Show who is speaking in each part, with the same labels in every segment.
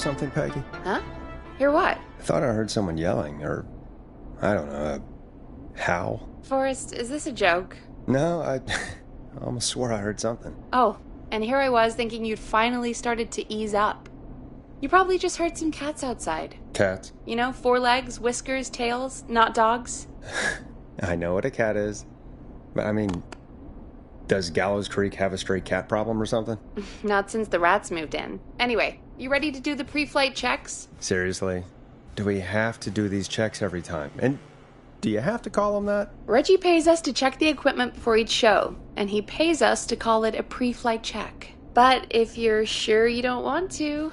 Speaker 1: something, Peggy?
Speaker 2: Huh? Hear what?
Speaker 1: I thought I heard someone yelling, or, I don't know, a howl.
Speaker 2: Forrest, is this a joke?
Speaker 1: No, I almost swore I heard something.
Speaker 2: Oh, and here I was thinking you'd finally started to ease up. You probably just heard some cats outside.
Speaker 1: Cats?
Speaker 2: You know, 4 legs, whiskers, tails, not dogs.
Speaker 1: I know what a cat is. But, I mean, does Gallows Creek have a stray cat problem or something?
Speaker 2: Not since the rats moved in. Anyway, you ready to do the pre-flight checks?
Speaker 1: Seriously? Do we have to do these checks every time? And do you have to call them that?
Speaker 2: Reggie pays us to check the equipment before each show, and he pays us to call it a pre-flight check. But if you're sure you don't want to...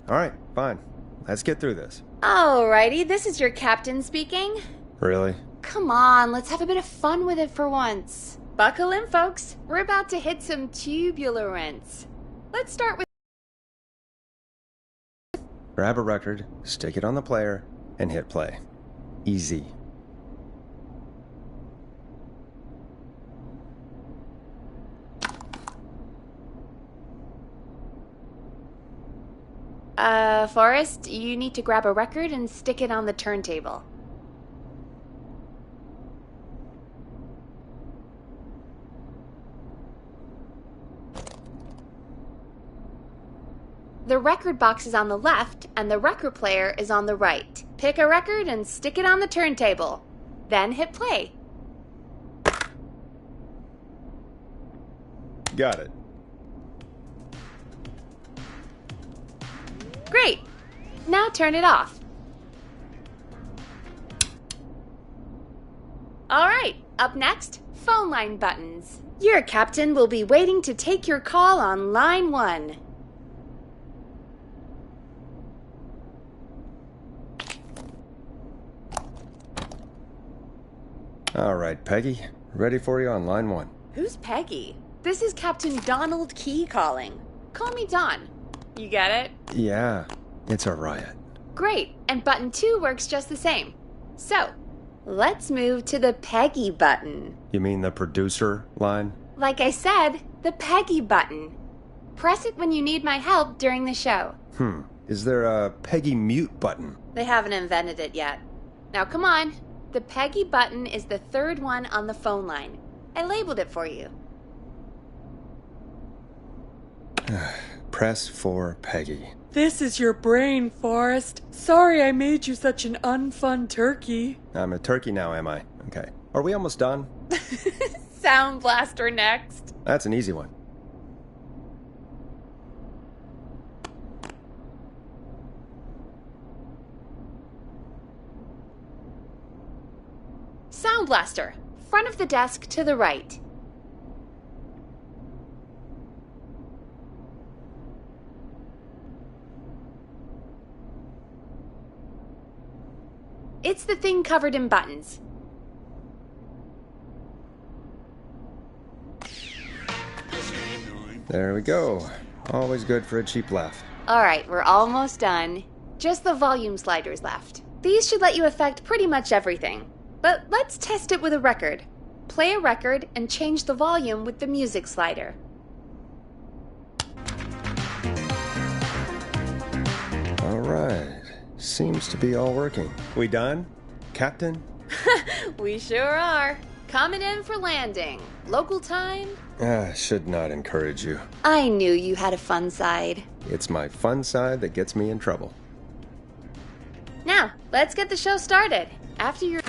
Speaker 1: All right, fine. Let's get through this.
Speaker 2: Alrighty, this is your captain speaking.
Speaker 1: Really?
Speaker 2: Come on, let's have a bit of fun with it for once. Buckle in, folks. We're about to hit some tubular rents. Let's start with...
Speaker 1: Grab a record, stick it on the player, and hit play. Easy.
Speaker 2: Forrest, you need to grab a record and stick it on the turntable. The record box is on the left, and the record player is on the right. Pick a record and stick it on the turntable. Then hit play.
Speaker 1: Got it.
Speaker 2: Great! Now turn it off. Alright, up next, phone line buttons. Your captain will be waiting to take your call on line 1.
Speaker 1: All right, Peggy. Ready for you on line 1.
Speaker 2: Who's Peggy? This is Captain Donald Key calling. Call me Don. You get it?
Speaker 1: Yeah, it's a riot.
Speaker 2: Great, and button 2 works just the same. So, let's move to the Peggy button.
Speaker 1: You mean the producer line?
Speaker 2: Like I said, the Peggy button. Press it when you need my help during the show.
Speaker 1: Is there a Peggy mute button?
Speaker 2: They haven't invented it yet. Now come on. The Peggy button is the 3rd one on the phone line. I labeled it for you.
Speaker 1: Press for Peggy.
Speaker 3: This is your brain, Forrest. Sorry I made you such an unfun turkey.
Speaker 1: I'm a turkey now, am I? Okay. Are we almost done?
Speaker 2: Sound Blaster next.
Speaker 1: That's an easy one.
Speaker 2: Sound Blaster. Front of the desk to the right. It's the thing covered in buttons.
Speaker 1: There we go. Always good for a cheap laugh.
Speaker 2: Alright, we're almost done. Just the volume sliders left. These should let you affect pretty much everything. But let's test it with a record. Play a record and change the volume with the music slider.
Speaker 1: Alright. Seems to be all working. We done, Captain?
Speaker 2: We sure are. Coming in for landing. Local time?
Speaker 1: Should not encourage you.
Speaker 2: I knew you had a fun side.
Speaker 1: It's my fun side that gets me in trouble.
Speaker 2: Now, let's get the show started. After your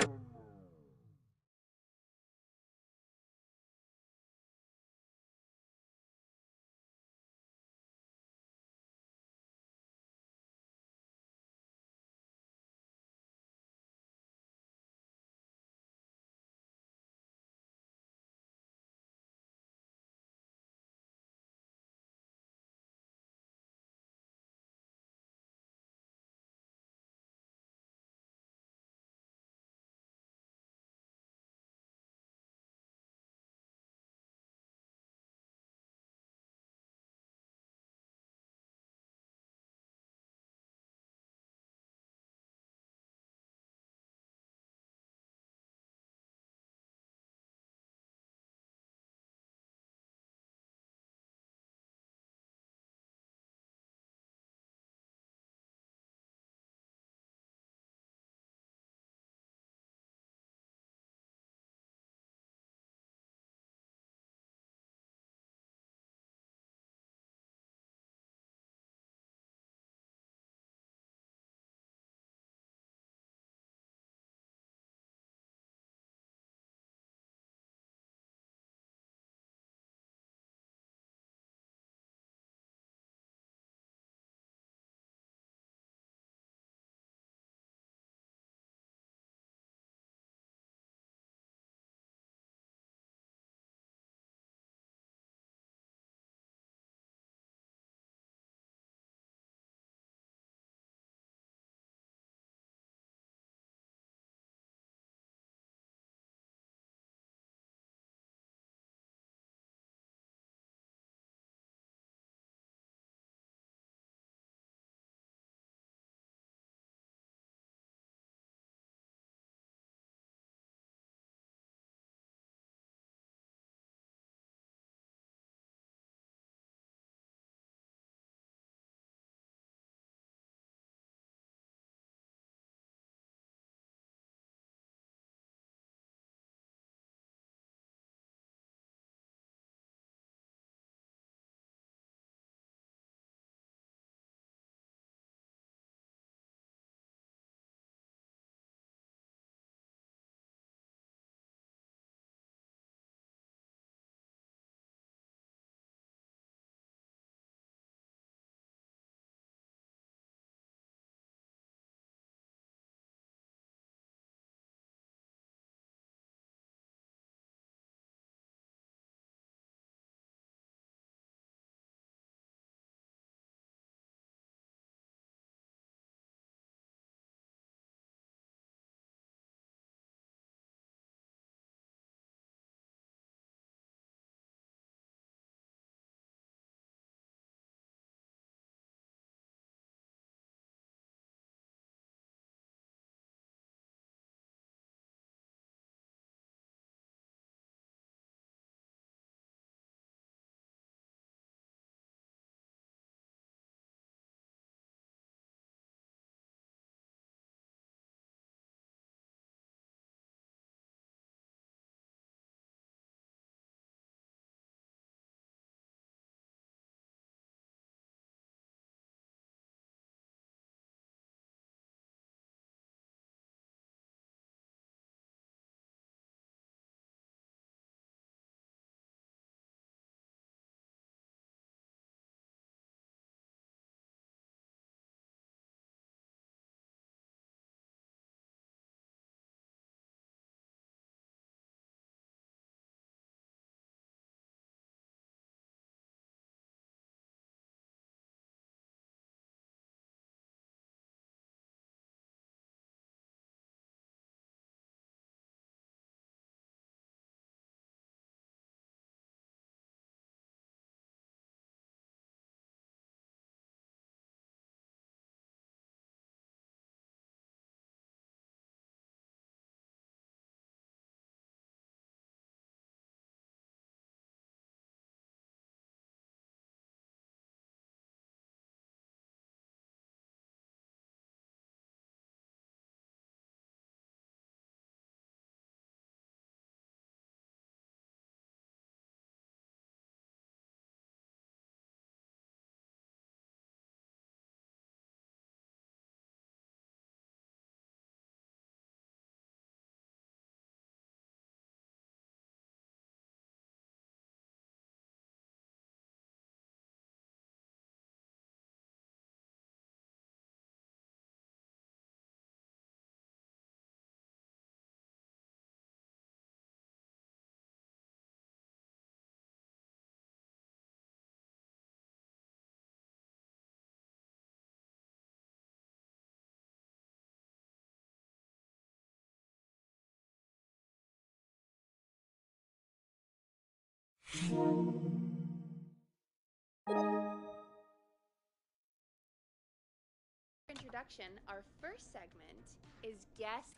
Speaker 2: Introduction, our first segment is Guess.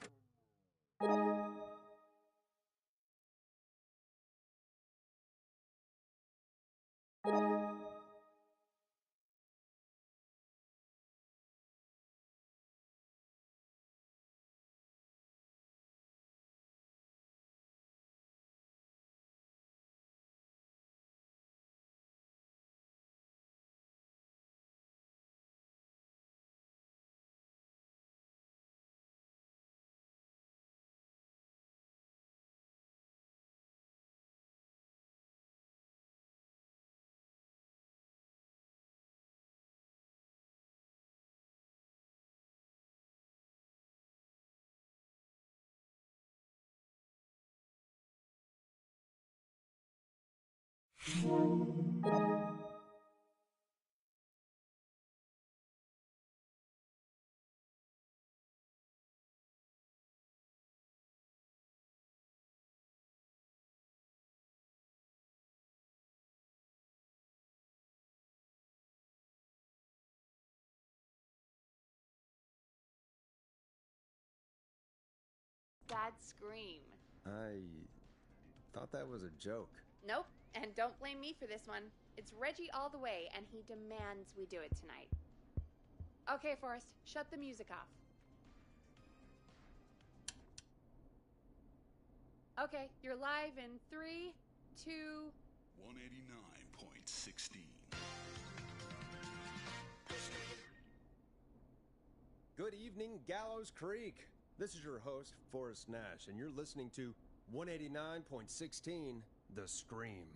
Speaker 2: That scream.
Speaker 1: I thought that was a joke.
Speaker 2: Nope, and don't blame me for this one. It's Reggie all the way, and he demands we do it tonight. Okay, Forrest, shut the music off. Okay, you're live in 3, 2...
Speaker 4: 189.16.
Speaker 1: Good evening, Gallows Creek. This is your host, Forrest Nash, and you're listening to 189.16, The Scream.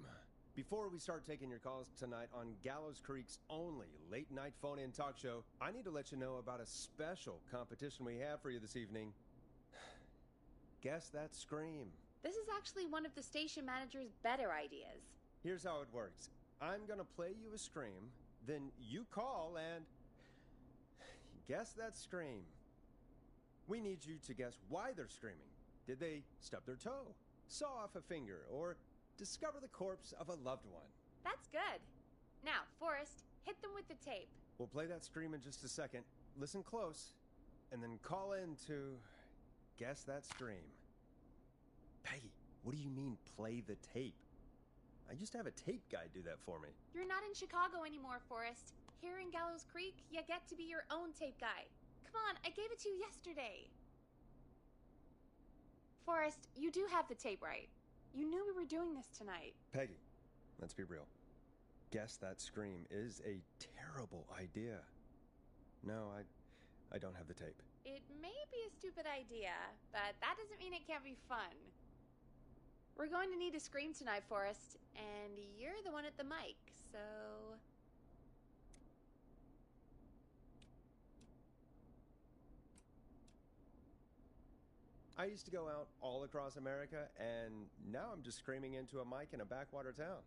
Speaker 1: Before we start taking your calls tonight on Gallows Creek's only late-night phone-in talk show, I need to let you know about a special competition we have for you this evening. Guess that scream.
Speaker 2: This is actually one of the station manager's better ideas.
Speaker 1: Here's how it works. I'm gonna play you a scream, then you call and guess that scream. We need you to guess why they're screaming. Did they stub their toe, saw off a finger, or discover the corpse of a loved one?
Speaker 2: That's good. Now, Forrest, hit them with the tape.
Speaker 1: We'll play that scream in just a second. Listen close, and then call in to guess that scream. Peggy, what do you mean, play the tape? I used to have a tape guy do that for me.
Speaker 2: You're not in Chicago anymore, Forrest. Here in Gallows Creek, you get to be your own tape guy. Come on, I gave it to you yesterday. Forrest, you do have the tape right. You knew we were doing this tonight.
Speaker 1: Peggy, let's be real. Guess that scream is a terrible idea. No, I don't have the tape.
Speaker 2: It may be a stupid idea, but that doesn't mean it can't be fun. We're going to need a scream tonight, Forrest, and you're the one at the mic, so...
Speaker 1: I used to go out all across America, and now I'm just screaming into a mic in a backwater town.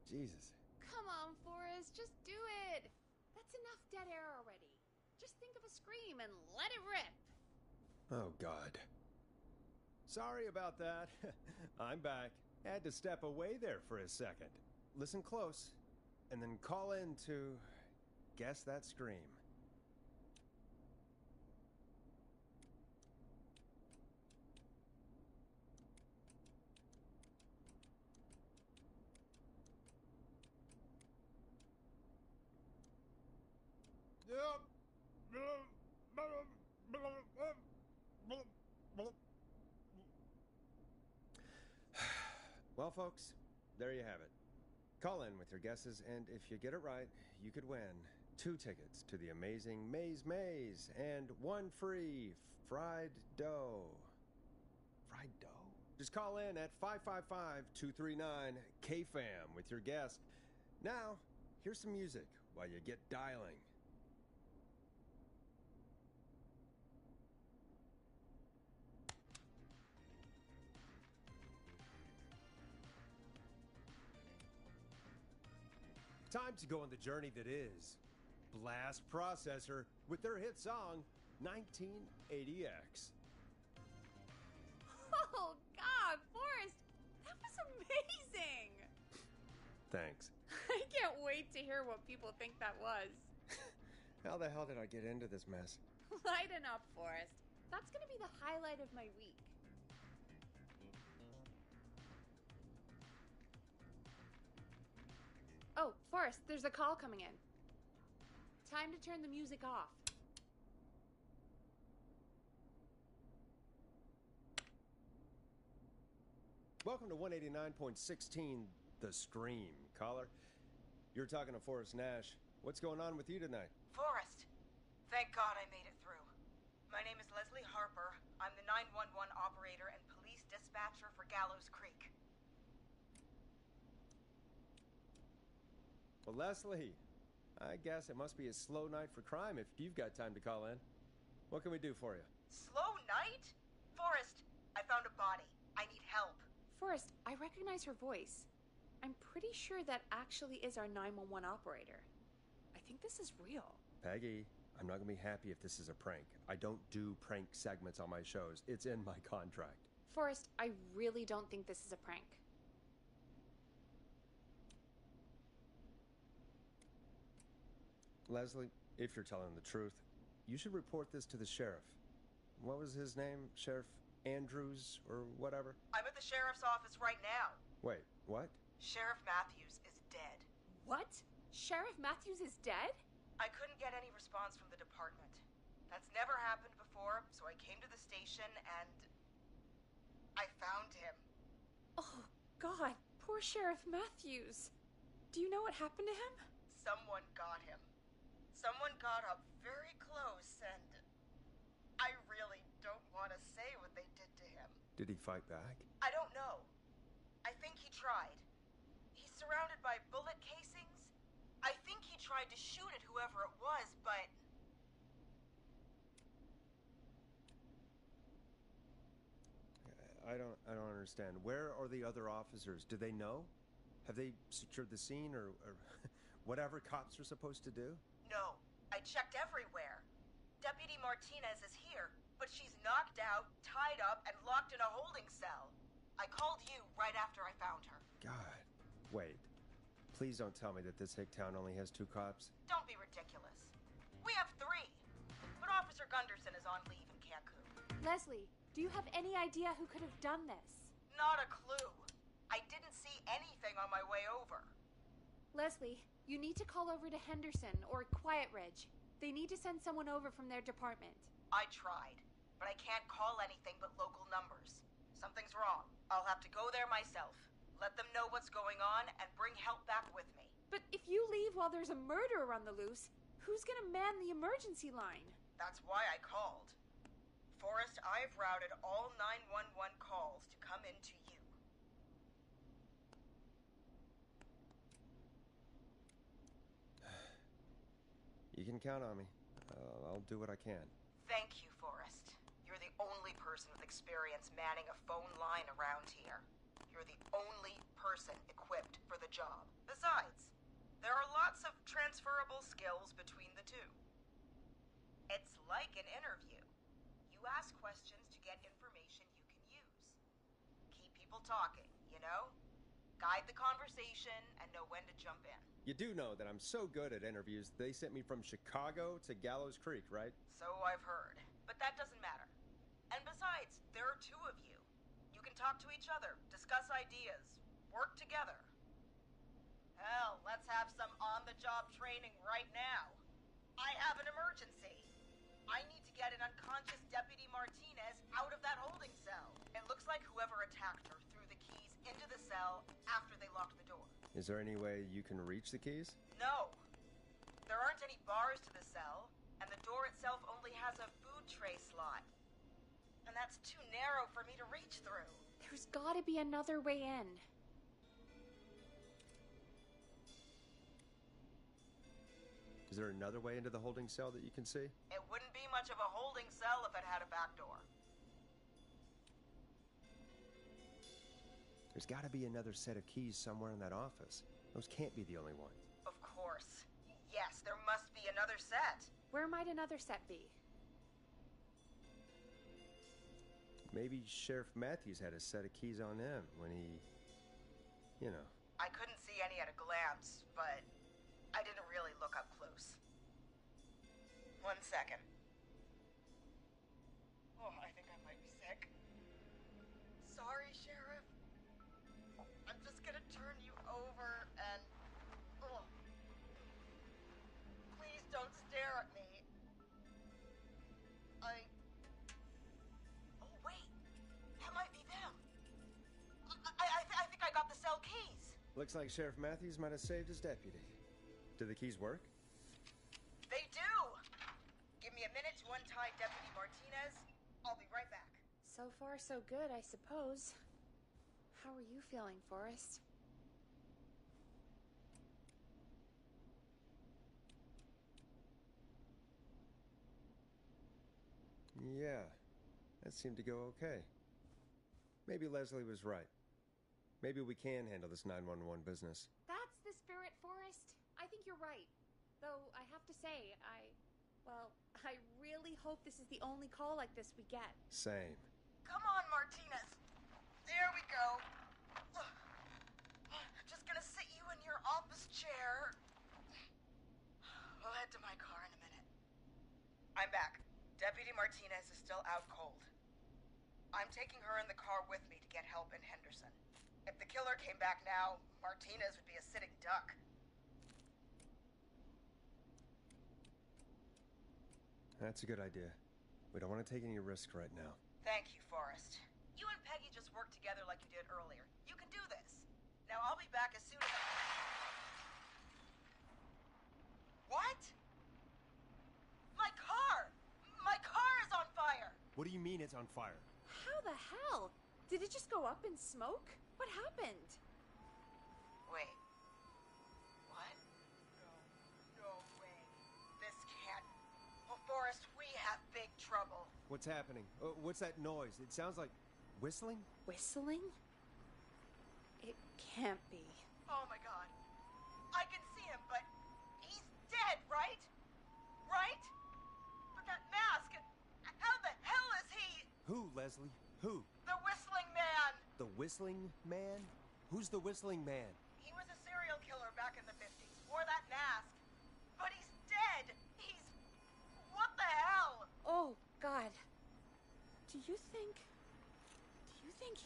Speaker 1: Jesus.
Speaker 2: Come on, Forrest, just do it. That's enough dead air already. Just think of a scream and let it rip.
Speaker 1: Oh, God. Sorry about that. I'm back. Had to step away there for a second. Listen close, and then call in to guess that scream. Well, folks, there you have it. Call in with your guesses, and if you get it right, you could win 2 tickets to the amazing Maze Maze and 1 free fried dough. Fried dough? Just call in at 555-239-KFAM with your guess. Now, here's some music while you get dialing. Time to go on the journey that is Blast Processor with their hit song 1980X.
Speaker 2: Oh, God, Forrest, that was amazing.
Speaker 1: Thanks.
Speaker 2: I can't wait to hear what people think that was.
Speaker 1: How the hell did I get into this mess?
Speaker 2: Lighten up, Forrest. That's gonna be the highlight of my week. Oh, Forrest, there's a call coming in. Time to turn the music off.
Speaker 1: Welcome to 189.16, The Scream. Caller, you're talking to Forrest Nash. What's going on with you tonight?
Speaker 4: Forrest, thank God I made it through. My name is Leslie Harper. I'm the 911 operator and police dispatcher for Gallows Creek.
Speaker 1: Well, Leslie, I guess it must be a slow night for crime if you've got time to call in. What can we do for you?
Speaker 4: Slow night? Forrest, I found a body. I need help.
Speaker 2: Forrest, I recognize her voice. I'm pretty sure that actually is our 911 operator. I think this is real.
Speaker 1: Peggy, I'm not gonna be happy if this is a prank. I don't do prank segments on my shows. It's in my contract.
Speaker 2: Forrest, I really don't think this is a prank.
Speaker 1: Leslie, if you're telling the truth, you should report this to the sheriff. What was his name? Sheriff Andrews or whatever?
Speaker 4: I'm at the sheriff's office right now.
Speaker 1: Wait, what?
Speaker 4: Sheriff Matthews is dead.
Speaker 2: What? Sheriff Matthews is dead?
Speaker 4: I couldn't get any response from the department. That's never happened before, so I came to the station and I found him.
Speaker 2: Oh, God. Poor Sheriff Matthews. Do you know what happened to him?
Speaker 4: Someone got him. Someone got up very close and I really don't want to say what they did to him.
Speaker 1: Did he fight back?
Speaker 4: I don't know. I think he tried. He's surrounded by bullet casings. I think he tried to shoot at whoever it was, but...
Speaker 1: I don't understand. Where are the other officers? Do they know? Have they secured the scene or whatever cops are supposed to do?
Speaker 4: No. I checked everywhere. Deputy Martinez is here, but she's knocked out, tied up, and locked in a holding cell. I called you right after I found her.
Speaker 1: God. Wait. Please don't tell me that this hick town only has 2 cops.
Speaker 4: Don't be ridiculous. We have 3. But Officer Gunderson is on leave in Cancun.
Speaker 2: Leslie, do you have any idea who could have done this?
Speaker 4: Not a clue. I didn't see anything on my way over.
Speaker 2: Leslie, you need to call over to Henderson or Quiet Ridge. They need to send someone over from their department.
Speaker 4: I tried, but I can't call anything but local numbers. Something's wrong. I'll have to go there myself. Let them know what's going on and bring help back with me.
Speaker 2: But if you leave while there's a murderer on the loose, who's gonna man the emergency line?
Speaker 4: That's why I called. Forrest, I've routed all 911 calls to come in to you.
Speaker 1: You can count on me. I'll do what I can.
Speaker 4: Thank you, Forrest. You're the only person with experience manning a phone line around here. You're the only person equipped for the job. Besides, there are lots of transferable skills between the two. It's like an interview. You ask questions to get information you can use. Keep people talking, you know? Guide the conversation and know when to jump in.
Speaker 1: You do know that I'm so good at interviews, they sent me from Chicago to Gallows Creek, right?
Speaker 4: So I've heard. But that doesn't matter. And besides, there are 2 of you. You can talk to each other, discuss ideas, work together. Hell, let's have some on-the-job training right now. I have an emergency. I need to get an unconscious Deputy Martinez out of that holding cell. It looks like whoever attacked her threw the keys into the cell after they locked the door.
Speaker 1: Is there any way you can reach the keys?
Speaker 4: No. There aren't any bars to the cell, and the door itself only has a food tray slot. And that's too narrow for me to reach through.
Speaker 2: There's gotta be another way in.
Speaker 1: Is there another way into the holding cell that you can see?
Speaker 4: It wouldn't be much of a holding cell if it had a back door.
Speaker 1: There's got to be another set of keys somewhere in that office. Those can't be the only ones.
Speaker 4: Of course. Yes, there must be another set.
Speaker 2: Where might another set be?
Speaker 1: Maybe Sheriff Matthews had a set of keys on him when he... you know.
Speaker 4: I couldn't see any at a glance. glance, but I didn't really look up close. 1 second. Oh, I think I might be sick. Sorry, Sheriff. I'm just gonna turn you over and... Oh. Please don't stare at me. Oh, wait. That might be them. I think I got the cell keys.
Speaker 1: Looks like Sheriff Matthews might have saved his deputy. Do the keys work?
Speaker 4: They do! Give me a minute to untie Deputy Martinez. I'll be right back.
Speaker 2: So far, so good, I suppose. How are you feeling, Forrest?
Speaker 1: Yeah, that seemed to go okay. Maybe Leslie was right. Maybe we can handle this 911 business.
Speaker 2: That's the spirit, Forrest. I think you're right. Though, I have to say, I really hope this is the only call like this we get.
Speaker 1: Same.
Speaker 4: Come on, Martinez. There we go. Just gonna sit you in your office chair. We'll head to my car in a minute. I'm back. Deputy Martinez is still out cold. I'm taking her in the car with me to get help in Henderson. If the killer came back now, Martinez would be a sitting duck.
Speaker 1: That's a good idea. We don't want to take any risk right now.
Speaker 4: Thank you, Forrest. You and Peggy just worked together like you did earlier. You can do this. Now I'll be back as soon as I... What? My car! My car is on fire!
Speaker 1: What do you mean it's on fire?
Speaker 2: How the hell? Did it just go up in smoke? What happened?
Speaker 4: Wait. What? No way. This can't... Oh, Forrest, we have big trouble.
Speaker 1: What's happening? What's that noise? It sounds like whistling?
Speaker 2: Whistling? It can't be.
Speaker 4: Oh my god. I can see him, but he's dead, right? Right? But that mask, how the hell is he?
Speaker 1: Who, Leslie? Who?
Speaker 4: The Whistling Man!
Speaker 1: The Whistling Man? Who's the Whistling Man?
Speaker 4: He was a serial killer back in the 50s, wore that mask. But he's dead! He's... What the hell?
Speaker 2: Oh, God. Do you think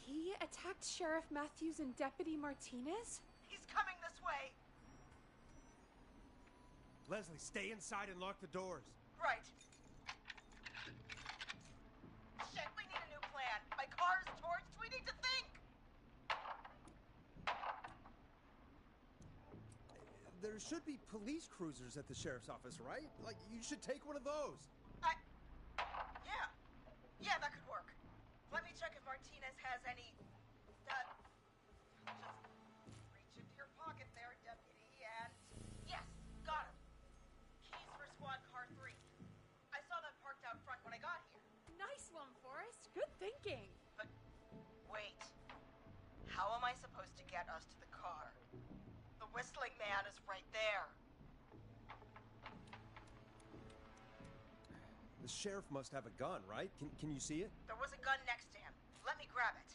Speaker 2: he attacked Sheriff Matthews and Deputy Martinez?
Speaker 4: He's coming this way.
Speaker 1: Leslie, stay inside and lock the doors.
Speaker 4: Right. Shit, we need a new plan. My car is torched. We need to think.
Speaker 1: There should be police cruisers at the sheriff's office, right? Like, you should take one of those.
Speaker 4: Yeah. Yeah, that could work. Let me check if Martinez has any... Just reach into your pocket there, Deputy, and... Yes, got him. Keys for Squad Car 3. I saw that parked out front when I got here.
Speaker 2: Nice one, Forrest. Good thinking.
Speaker 4: But wait. How am I supposed to get us to the car? The Whistling Man is right there.
Speaker 1: The sheriff must have a gun, right? Can you see it?
Speaker 4: There was a gun next to him. Let me grab it.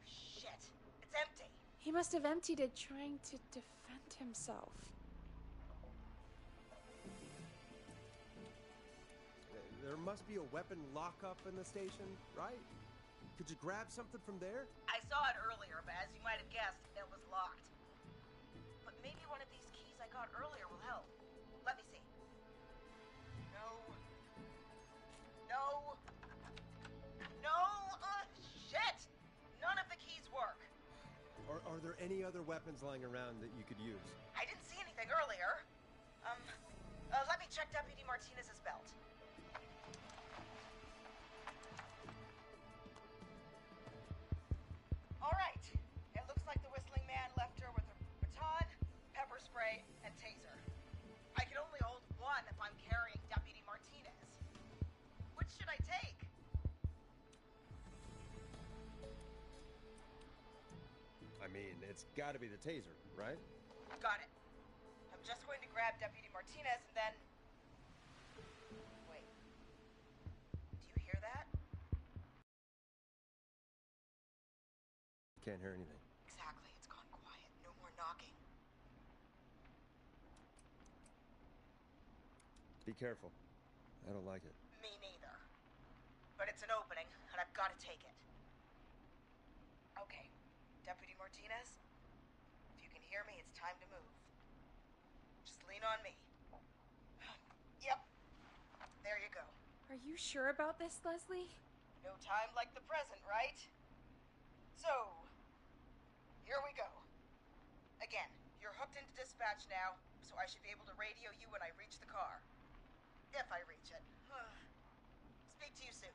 Speaker 4: Shit. It's empty.
Speaker 2: He must have emptied it trying to defend himself.
Speaker 1: There must be a weapon lockup in the station, right? Could you grab something from there?
Speaker 4: I saw it earlier, but as you might have guessed, it was locked. But maybe one of these keys I got earlier will help. Let me see. No. Shit! None of the keys work.
Speaker 1: Are there any other weapons lying around that you could use?
Speaker 4: I didn't see anything earlier. Let me check Deputy Martinez's belt. All right. It looks like the Whistling Man left her with a baton, pepper spray, and taser. I can only hold one if I'm carrying Deputy Martinez. Which should I take?
Speaker 1: I mean, it's gotta be the taser, right?
Speaker 4: Got it. I'm just going to grab Deputy Martinez and then... Wait. Do you hear that?
Speaker 1: Can't hear anything.
Speaker 4: Exactly. It's
Speaker 1: Be careful. I don't like it.
Speaker 4: Me neither. But it's an opening, and I've got to take it. Okay, Deputy Martinez, if you can hear me, it's time to move. Just lean on me. Yep. There you go.
Speaker 2: Are you sure about this, Leslie?
Speaker 4: No time like the present, right? So, here we go. Again, you're hooked into dispatch now, so I should be able to radio you when I reach the car. If I reach it. Speak to you soon.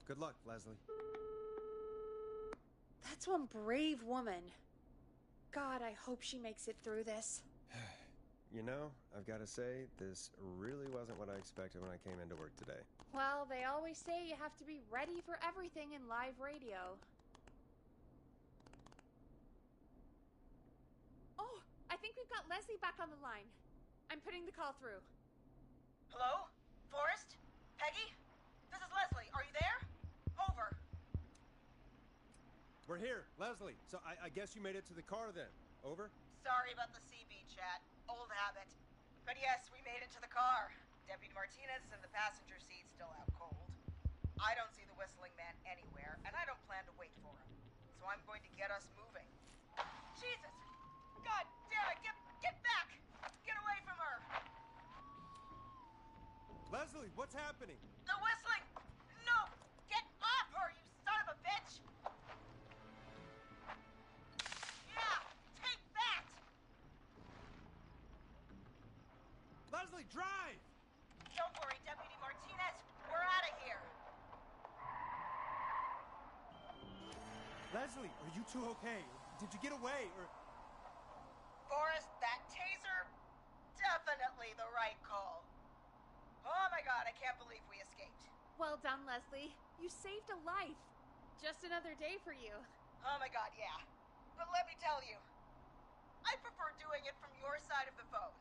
Speaker 1: Good luck, Leslie.
Speaker 2: That's one brave woman. God, I hope she makes it through this.
Speaker 1: You know, I've got to say, this really wasn't what I expected when I came into work today.
Speaker 2: Well, they always say you have to be ready for everything in live radio. Oh, I think we've got Leslie back on the line. I'm putting the call through.
Speaker 4: Hello? Forrest? Peggy? This is Leslie. Are you there? Over.
Speaker 1: We're here, Leslie. So I guess you made it to the car then. Over?
Speaker 4: Sorry about the CB chat. Old habit. But yes, we made it to the car. Deputy Martinez is in the passenger seat, still out cold. I don't see the whistling man anywhere, and I don't plan to wait for him. So I'm going to get us moving. Jesus! God damn it! Get back! Get away from her!
Speaker 1: Leslie, what's happening?
Speaker 4: The whistling! No! Get off her, you son of a bitch! Yeah! Take that!
Speaker 1: Leslie, drive!
Speaker 4: Don't worry, Deputy Martinez. We're out of here.
Speaker 1: Leslie, are you two okay? Did you get away, or...
Speaker 4: Forrest, that taser? Definitely the right call. Oh my god, I can't believe we escaped.
Speaker 2: Well done, Leslie. You saved a life. Just another day for you.
Speaker 4: Oh my god, yeah. But let me tell you, I prefer doing it from your side of the phone.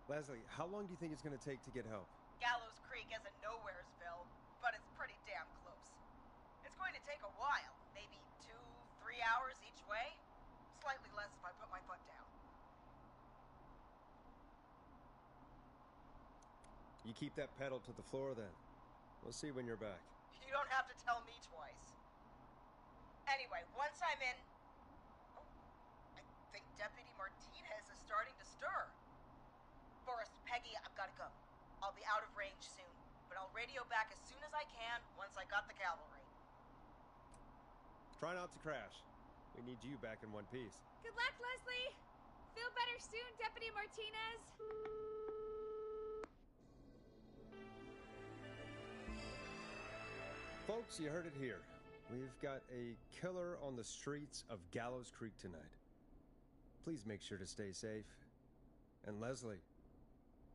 Speaker 1: Leslie, how long do you think it's going to take to get help?
Speaker 4: Gallows Creek isn't Nowheresville, but it's pretty damn close. It's going to take a while, maybe 2-3 hours each way. Slightly less if I put my foot down.
Speaker 1: You keep that pedal to the floor then. We'll see when you're back.
Speaker 4: You don't have to tell me twice. Anyway, once I'm in... Oh, I think Deputy Martinez is starting to stir. Forrest, Peggy, I've got to go. I'll be out of range soon, but I'll radio back as soon as I can once I got the cavalry.
Speaker 1: Try not to crash. We need you back in one piece.
Speaker 2: Good luck, Leslie. Feel better soon, Deputy Martinez.
Speaker 1: Folks, you heard it here. We've got a killer on the streets of Gallows Creek tonight. Please make sure to stay safe. And Leslie,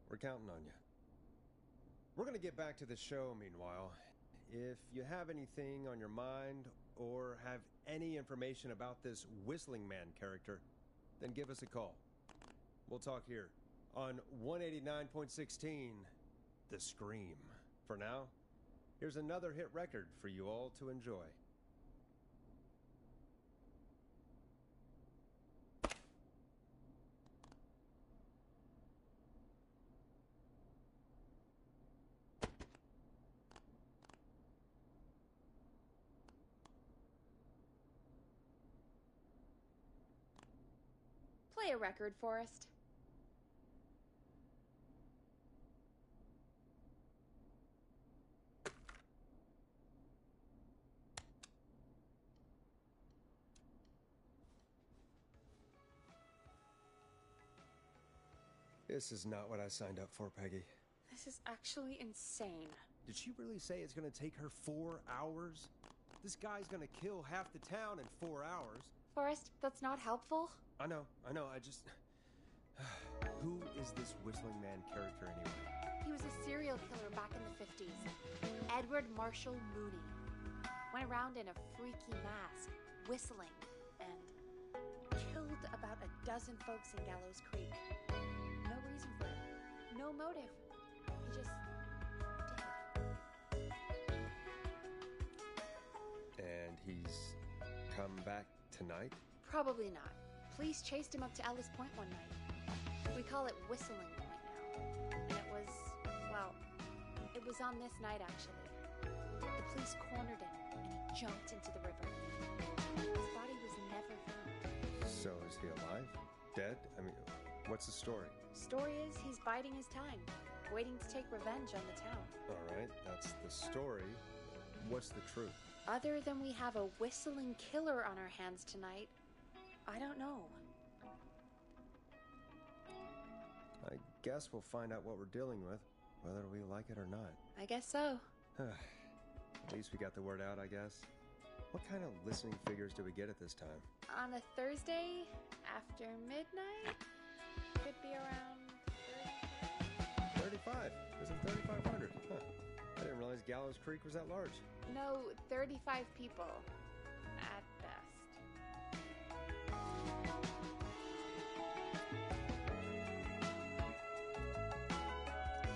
Speaker 1: we're counting on you. We're going to get back to the show meanwhile. If you have anything on your mind or have any information about this Whistling Man character, then give us a call. We'll talk here on 189.16, The Scream. For now, here's another hit record for you all to enjoy.
Speaker 2: Play a record, Forrest.
Speaker 1: This is not what I signed up for, Peggy.
Speaker 2: This is actually insane.
Speaker 1: Did she really say it's going to take her 4 hours? This guy's going to kill half the town in 4 hours.
Speaker 2: Forrest, that's not helpful.
Speaker 1: I know, I just... Who is this Whistling Man character anyway?
Speaker 2: He was a serial killer back in the 50s. Edward Marshall Mooney. Went around in a freaky mask, whistling, and killed about a dozen folks in Gallows Creek. No reason for it. No motive. He just did.
Speaker 1: And he's come back tonight?
Speaker 2: Probably not. Police chased him up to Ellis Point one night. We call it Whistling Point now. And it was, well, it was on this night actually. The police cornered him and he jumped into the river. His body was never found.
Speaker 1: So is he alive? Dead? I mean, what's the story?
Speaker 2: Story is he's biding his time, waiting to take revenge on the town.
Speaker 1: All right, that's the story. What's the truth?
Speaker 2: Other than we have a whistling killer on our hands tonight, I don't know.
Speaker 1: I guess we'll find out what we're dealing with, whether we like it or not.
Speaker 2: I guess so.
Speaker 1: At least we got the word out, I guess. What kind of listening figures do we get at this time?
Speaker 2: On a Thursday after midnight, could be around
Speaker 1: 35. Isn't 3,500? Huh. I didn't realize Gallows Creek was that large.
Speaker 2: No, 35 people at best.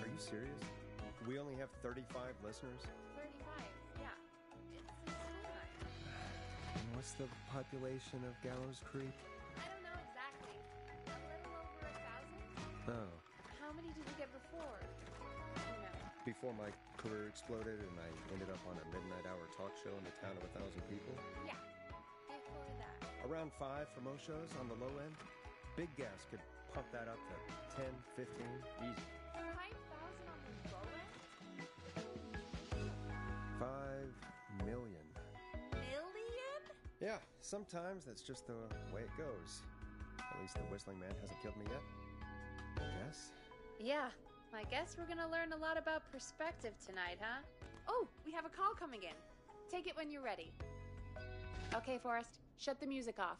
Speaker 1: Are you serious? We only have 35 listeners?
Speaker 2: 35, yeah. It's a school night.
Speaker 1: And what's the population of Gallows Creek?
Speaker 2: I don't know exactly. A little over 1,000?
Speaker 1: Oh.
Speaker 2: How many did you get before? You know.
Speaker 1: Before my career exploded and I ended up on a midnight hour talk show in a town of 1,000 people?
Speaker 2: Yeah, before that.
Speaker 1: Around 5 for most shows on the low end. Big Gas could pump that up to 10, 15, easy.
Speaker 2: 5,000 on the low end?
Speaker 1: 5 million.
Speaker 2: Million?
Speaker 1: Yeah, sometimes that's just the way it goes. At least the Whistling Man hasn't killed me yet. I guess.
Speaker 2: Yeah, I guess we're gonna learn a lot about perspective tonight, huh? Oh, we have a call coming in. Take it when you're ready. Okay, Forrest, shut the music off.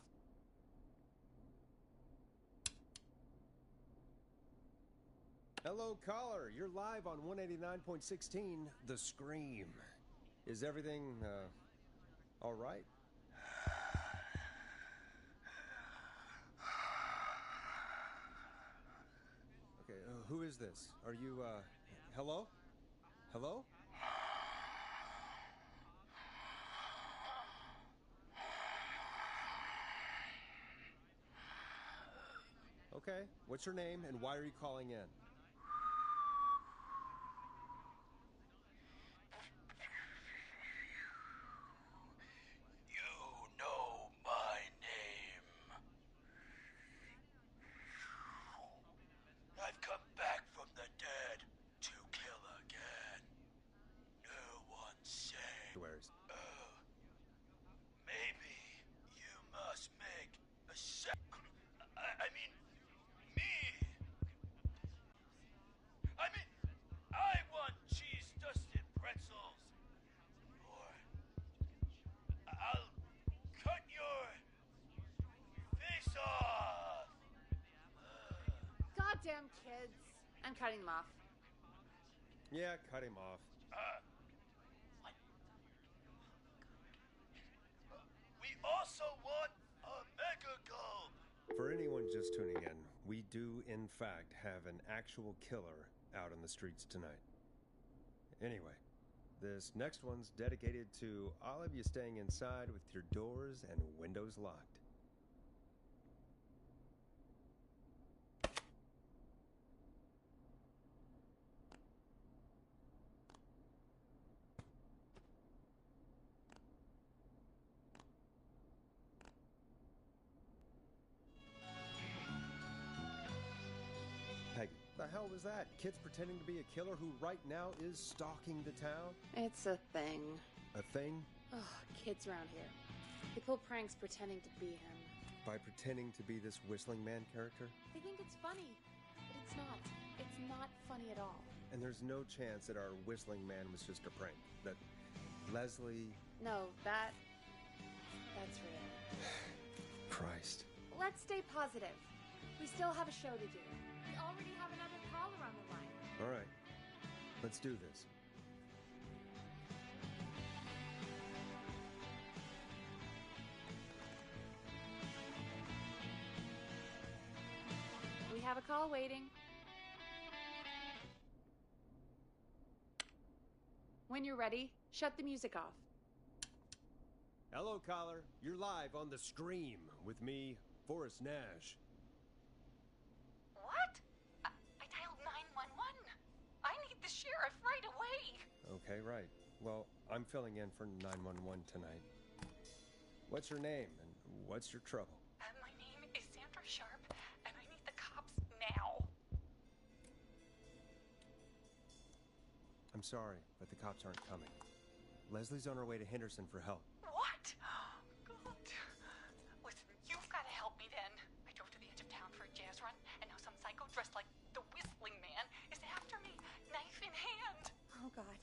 Speaker 1: Hello, caller. You're live on 189.16, The Scream. Is everything, all right? Okay, who is this? Are you, hello? Hello? Okay, what's your name and why are you calling in?
Speaker 2: Goddamn kids. I'm cutting them off.
Speaker 1: Yeah, cut him off.
Speaker 5: We also want a mega gulp.
Speaker 1: For anyone just tuning in, we do, in fact, have an actual killer out on the streets tonight. Anyway, this next one's dedicated to all of you staying inside with your doors and windows locked. Peggy, the hell was that? Kids pretending to be a killer who right now is stalking the town?
Speaker 2: It's a thing.
Speaker 1: A thing?
Speaker 2: Oh, kids around here. They pull pranks pretending to be him.
Speaker 1: By pretending to be this Whistling Man character?
Speaker 2: They think it's funny, but it's not. It's not funny at all.
Speaker 1: And there's no chance that our Whistling Man was just a prank. That Leslie...
Speaker 2: No, that's real.
Speaker 1: Christ.
Speaker 2: Let's stay positive. We still have a show to do. We already have another caller on the line.
Speaker 1: All right. Let's do this.
Speaker 2: We have a call waiting. When you're ready, shut the music off.
Speaker 1: Hello, caller. You're live on The Scream with me, Forrest Nash.
Speaker 4: What?
Speaker 1: Okay, right. Well, I'm filling in for 911 tonight. What's your name and what's your trouble?
Speaker 3: My name is Sandra Sharp, and I need the cops now.
Speaker 1: I'm sorry, but the cops aren't coming. Leslie's on her way to Henderson for help.
Speaker 3: What? God. Listen, you've got to help me then. I drove to the edge of town for a jazz run, and now some psycho dressed like the Whistling Man is after me, knife in hand.
Speaker 2: Oh, God.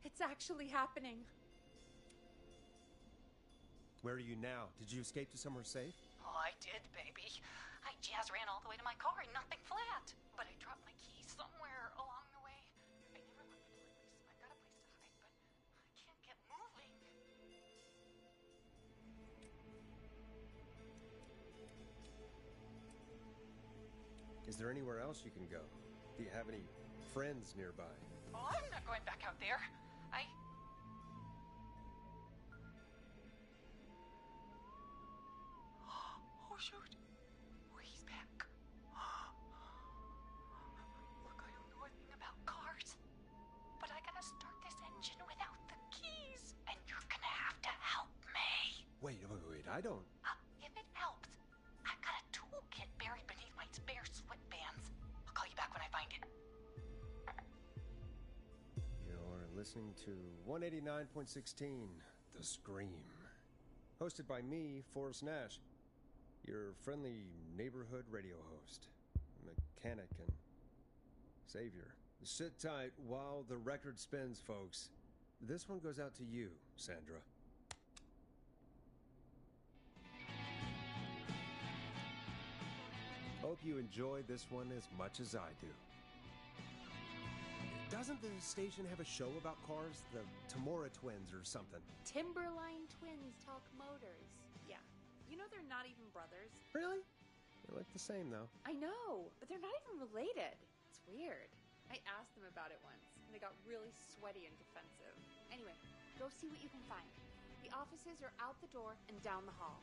Speaker 2: It's actually happening.
Speaker 1: Where are you now? Did you escape to somewhere safe?
Speaker 3: Oh, I did, baby. I jazz ran all the way to my car and nothing flat. But I dropped my keys somewhere along the way. I never locked the door, at least. I've got a place to hide, but I can't get moving.
Speaker 1: Is there anywhere else you can go? Do you have any friends nearby?
Speaker 3: Oh, I'm not going back out there. Oh, shoot. Oh, he's back. Look, I don't know anything about cars, but I gotta start this engine without the keys, and you're gonna have to help me.
Speaker 1: Wait, I don't...
Speaker 3: If it helps, I've got a toolkit buried beneath my spare sweatbands. I'll call you back when I find it.
Speaker 1: You're listening to 189.16, The Scream. Hosted by me, Forrest Nash, your friendly neighborhood radio host, mechanic, and savior. Sit tight while the record spins, folks. This one goes out to you, Sandra. Hope you enjoy this one as much as I do. Doesn't the station have a show about cars? The Tamora twins or something?
Speaker 2: Timberline Twins Talk Motors. Yeah. You know they're not even brothers.
Speaker 1: Really? They look the same, though.
Speaker 2: I know, but they're not even related. It's weird. I asked them about it once, and they got really sweaty and defensive. Anyway, go see what you can find. The offices are out the door and down the hall.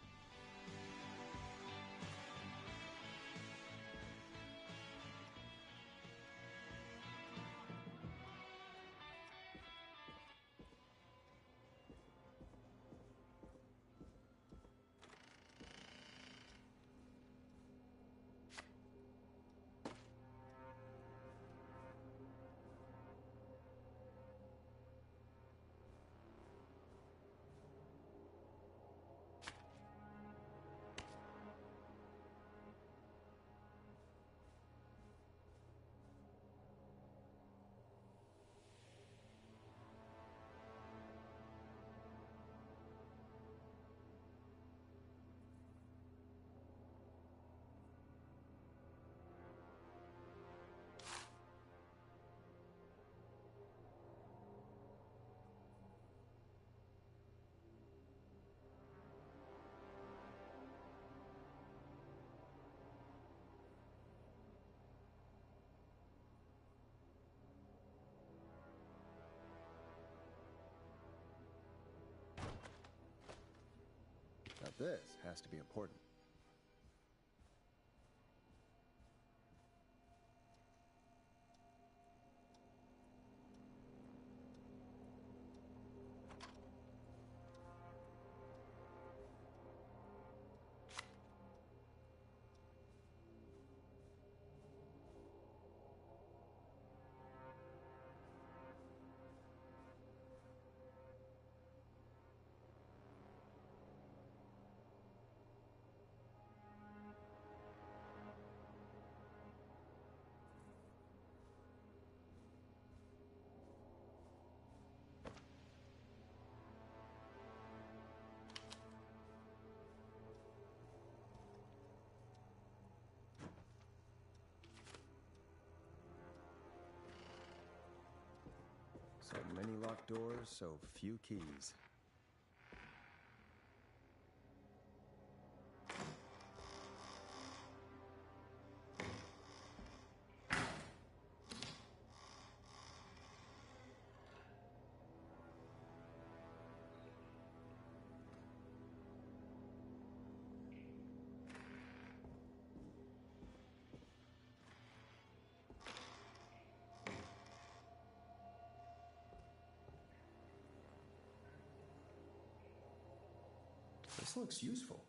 Speaker 1: Now this has to be important. So many locked doors, so few keys. This looks useful.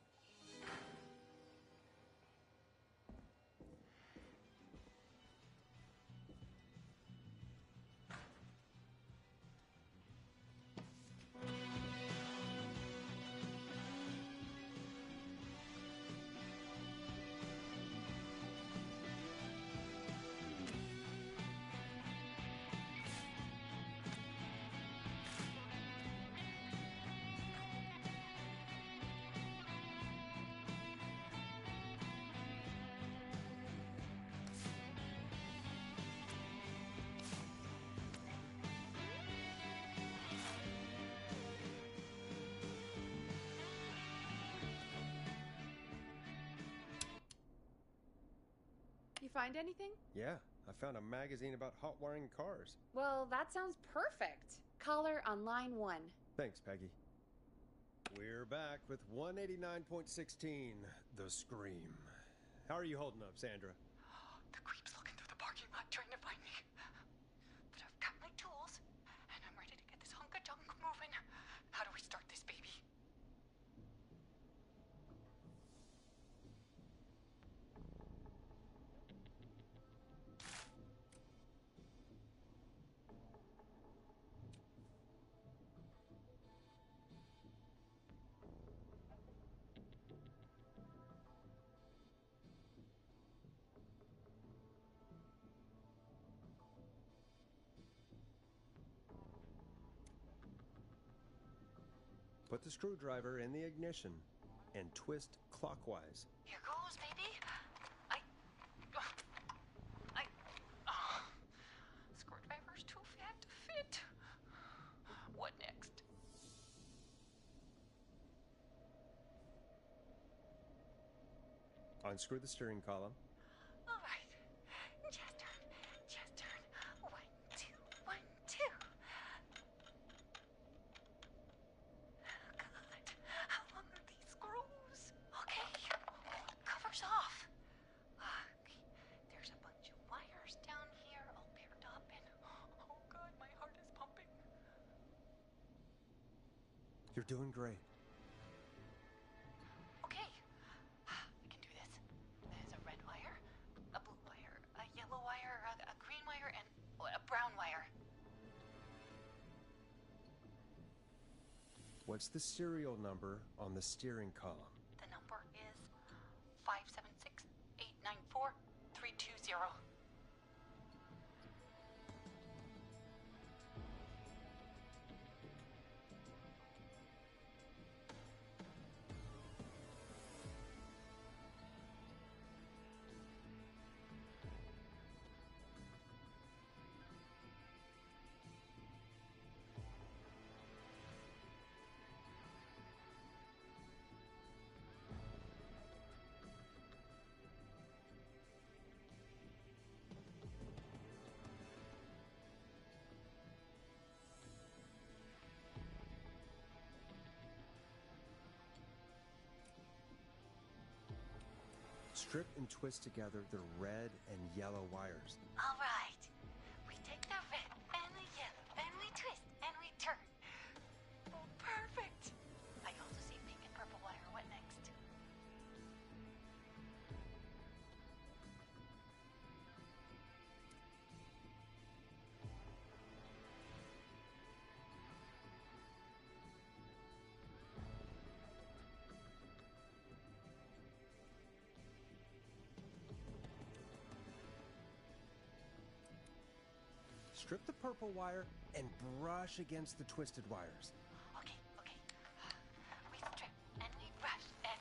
Speaker 2: You find anything?
Speaker 1: Yeah, I found a magazine about hot wiring cars.
Speaker 2: Well, that sounds perfect. Caller on line 1.
Speaker 1: Thanks, Peggy. We're back with 189.16, The Scream. How are you holding up, Sandra?
Speaker 3: The creep's looking through the parking lot trying to find me. But I've got my tools, and I'm ready to get this hunk of junk moving. How do we start this baby?
Speaker 1: Put the screwdriver in the ignition and twist clockwise.
Speaker 3: Here goes, baby. Screwdriver's too fat to fit. What next?
Speaker 1: Unscrew the steering column.
Speaker 3: All right. Just turn. 1, 2, 1, 2. God, how long are these screws? Okay, cover's off. Okay, there's a bunch of wires down here all paired up, and oh God, my heart is pumping.
Speaker 1: You're doing great.
Speaker 3: Okay, I can do this. There's a red wire, a blue wire, a yellow wire, a green wire, and a brown wire.
Speaker 1: What's the serial number on the steering column?
Speaker 3: The number is 576-894-320.
Speaker 1: Strip and twist together the red and yellow wires.
Speaker 3: All right. We take the red and the yellow and we twist and we turn. Oh, perfect. I also see pink and purple wire. What next?
Speaker 1: Strip the purple wire and brush against the twisted wires.
Speaker 3: Okay. We strip and we brush and...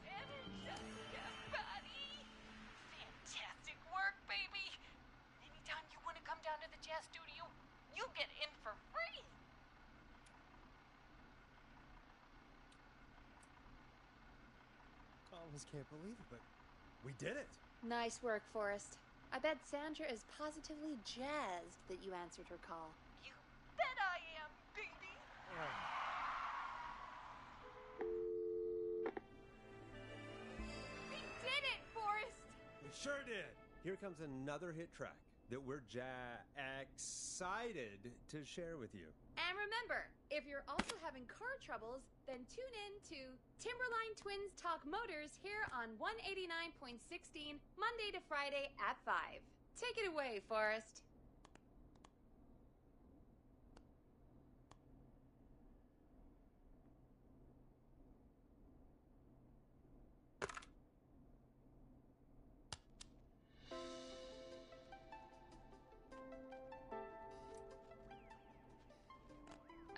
Speaker 3: Energetic body! Fantastic work, baby! Anytime you want to come down to the jazz studio, you get in for free!
Speaker 1: I almost can't believe it, but we did it.
Speaker 2: Nice work, Forrest. I bet Sandra is positively jazzed that you answered her call.
Speaker 3: You bet I am, baby!
Speaker 2: We did it, Forrest!
Speaker 1: We sure did. Here comes another hit track. that we're excited to share with you.
Speaker 2: And remember, if you're also having car troubles, then tune in to Timberline Twins Talk Motors here on 189.16 Monday to Friday at 5. Take it away, Forrest.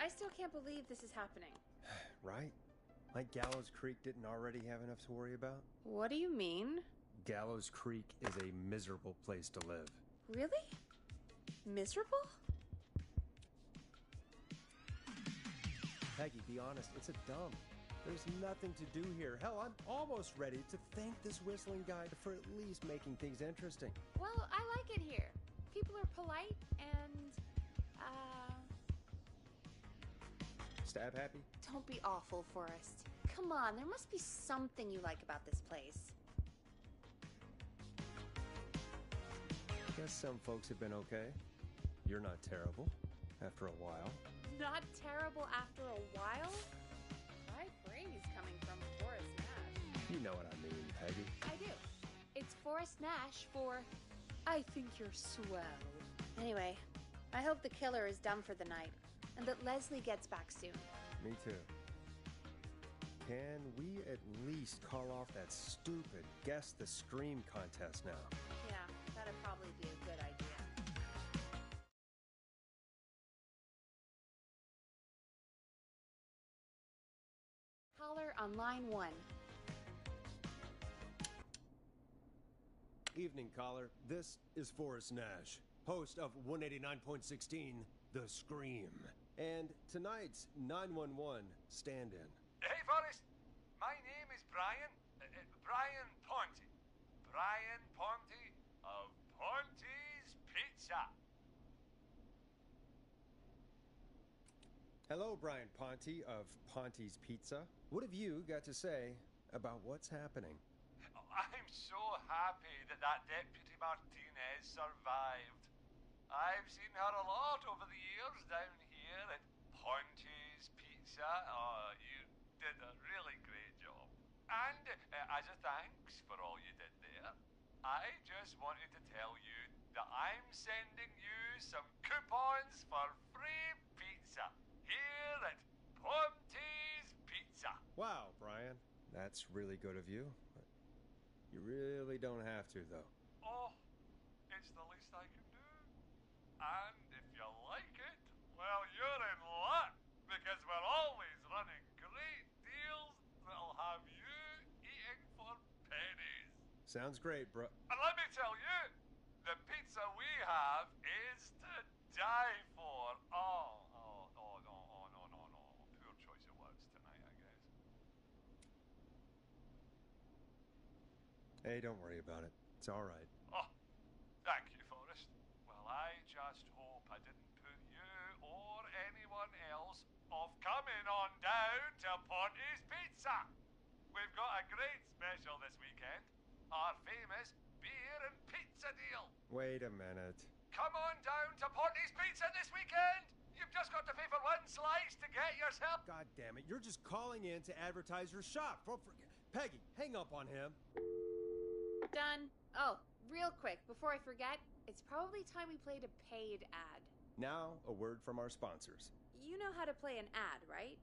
Speaker 2: I still can't believe this is happening.
Speaker 1: Right? Like Gallows Creek didn't already have enough to worry about?
Speaker 2: What do you mean?
Speaker 1: Gallows Creek is a miserable place to live.
Speaker 2: Really? Miserable?
Speaker 1: Peggy, be honest, it's a dump. There's nothing to do here. Hell, I'm almost ready to thank this whistling guy for at least making things interesting.
Speaker 2: Well, I like it here. People are polite and,
Speaker 1: Stab happy?
Speaker 2: don't be awful, Forrest. Come on, there must be something you like about this place.
Speaker 1: Guess some folks have been okay. You're not terrible after a while.
Speaker 2: Not terrible after a while? High praise coming from Forrest Nash.
Speaker 1: You know what I mean, Peggy.
Speaker 2: I do. It's Forrest Nash for I think you're swell. Anyway, I hope the killer is done for the night and that Leslie gets back soon.
Speaker 1: Me too. Can we at least call off that stupid Guess the Scream contest now?
Speaker 2: Yeah, that'd probably be a good idea. Caller on line 1.
Speaker 1: Evening, caller. This is Forrest Nash, host of 189.16 The Scream. And tonight's 911 stand-in.
Speaker 5: Hey, Forrest. My name is Brian. Brian Ponte. Brian Ponte of Ponte's Pizza.
Speaker 1: Hello, Brian Ponte of Ponte's Pizza. What have you got to say about what's happening?
Speaker 5: I'm so happy that Deputy Martinez survived. I've seen her a lot over the years down here at Ponte's Pizza. Oh, you did a really great job. And as a thanks for all you did there, I just wanted to tell you that I'm sending you some coupons for free pizza here at Ponte's Pizza.
Speaker 1: Wow, Brian. That's really good of you. You really don't have to, though.
Speaker 5: Oh, it's the least I can do. And if you like it, well, you're in luck, because we're always running great deals that'll have you eating for pennies.
Speaker 1: Sounds great, bro.
Speaker 5: And let me tell you, the pizza we have is to die for. Oh, no. Poor choice of words tonight, I guess.
Speaker 1: Hey, don't worry about it. It's all right.
Speaker 5: Oh, thank you, Forrest. Well, I just hope I didn't put you or anyone else off coming on down to Ponte's Pizza. We've got a great special this weekend. Our famous beer and pizza deal.
Speaker 1: Wait a minute.
Speaker 5: Come on down to Ponte's Pizza this weekend. You've just got to pay for one slice to get yourself.
Speaker 1: God damn it, you're just calling in to advertise your shop. Peggy, hang up on him.
Speaker 2: Done. Oh, real quick, before I forget, it's probably time we played a paid ad.
Speaker 1: Now, a word from our sponsors.
Speaker 2: You know how to play an ad, right?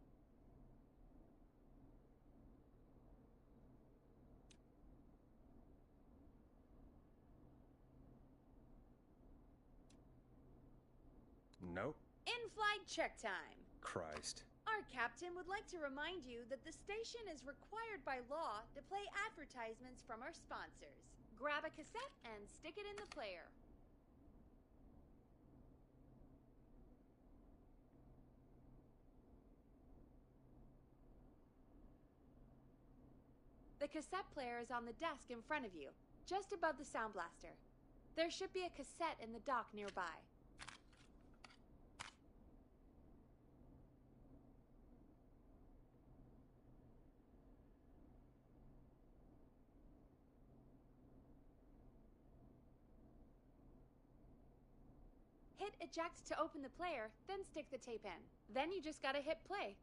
Speaker 1: Nope.
Speaker 2: In-flight check time.
Speaker 1: Christ.
Speaker 2: Our captain would like to remind you that the station is required by law to play advertisements from our sponsors. Grab a cassette and stick it in the player. The cassette player is on the desk in front of you, just above the sound blaster. There should be a cassette in the dock nearby. Hit eject to open the player, then stick the tape in. Then you just gotta hit play.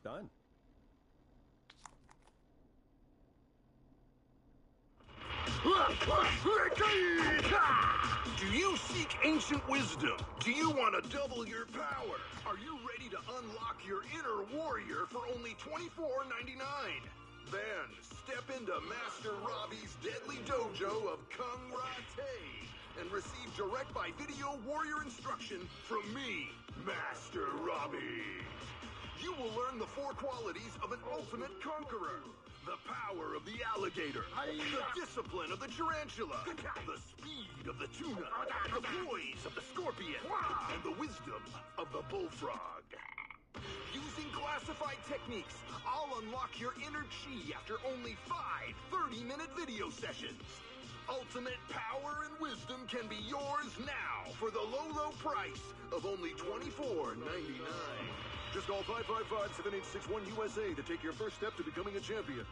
Speaker 1: Done.
Speaker 6: Do you seek ancient wisdom? Do you want to double your power? Are you ready to unlock your inner warrior for only $24.99? Then step into Master Robbie's deadly dojo of Kung Rate and receive direct by video warrior instruction from me, Master Robbie. You will learn the 4 qualities of an ultimate conqueror. The power of the alligator, the discipline of the tarantula, the speed of the tuna, the poise of the scorpion, and the wisdom of the bullfrog. Using classified techniques, I'll unlock your inner chi after only 5 30-minute video sessions. Ultimate power and wisdom can be yours now for the low price of only $24.99. Just call 555-7861 USA to take your first step to becoming a champion.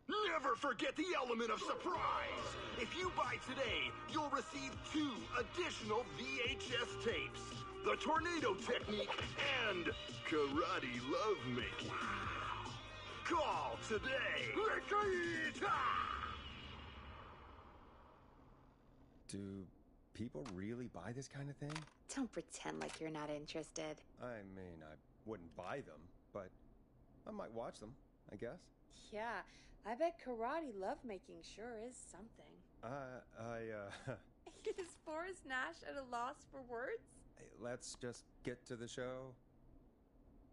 Speaker 6: Never forget the element of surprise! If you buy today, you'll receive 2 additional VHS tapes. The Tornado Technique and Karate Lovemaking. Call today!
Speaker 1: Do people really buy this kind of thing?
Speaker 2: Don't pretend like you're not interested.
Speaker 1: I mean, I wouldn't buy them, but I might watch them, I guess.
Speaker 2: Yeah, I bet karate lovemaking sure is something. Is Forrest Nash at a loss for words?
Speaker 1: Let's just get to the show.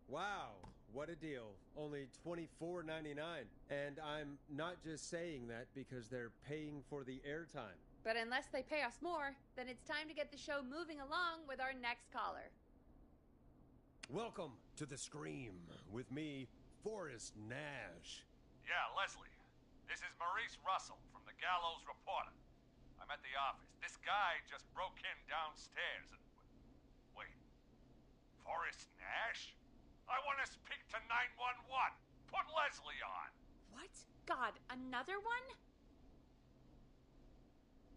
Speaker 1: Wow, what a deal. Only $24.99. And I'm not just saying that because they're paying for the airtime.
Speaker 2: But unless they pay us more, then it's time to get the show moving along with our next caller.
Speaker 1: Welcome to The Scream with me, Forrest Nash.
Speaker 5: Yeah, Leslie. This is Maurice Russell from the Gallows Reporter. I'm at the office. This guy just broke in downstairs and... Wait. Forrest Nash? I want to speak to 911. Put Leslie on.
Speaker 2: What? God, another one?